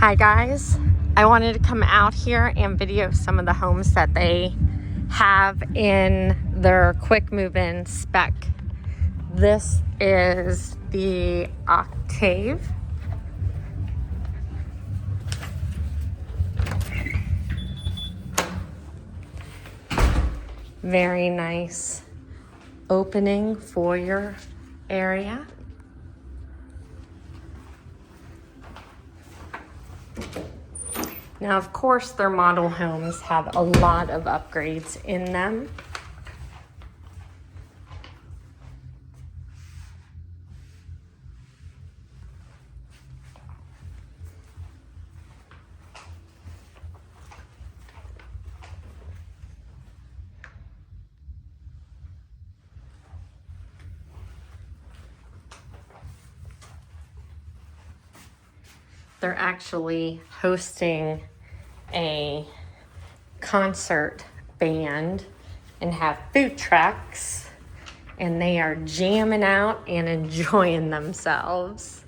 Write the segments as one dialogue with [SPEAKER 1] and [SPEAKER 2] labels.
[SPEAKER 1] Hi guys, I wanted to come out here and video some of the homes that they have in their quick move-in spec. This is the Octave. Very nice opening foyer area. Now, of course, their model homes have a lot of upgrades in them. They're actually hosting a concert band and have food trucks, and they are jamming out and enjoying themselves.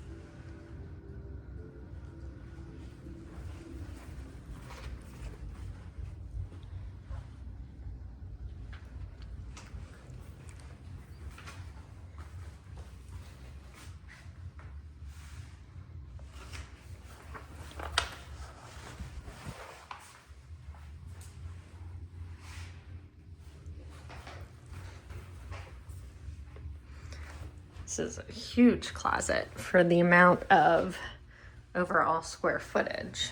[SPEAKER 1] This is a huge closet for the amount of overall square footage.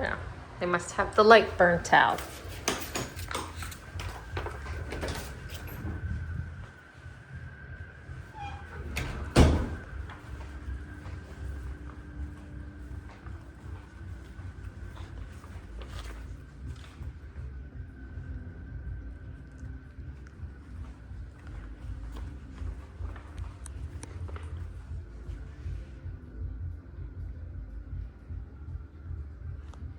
[SPEAKER 1] Yeah, they must have the light burnt out.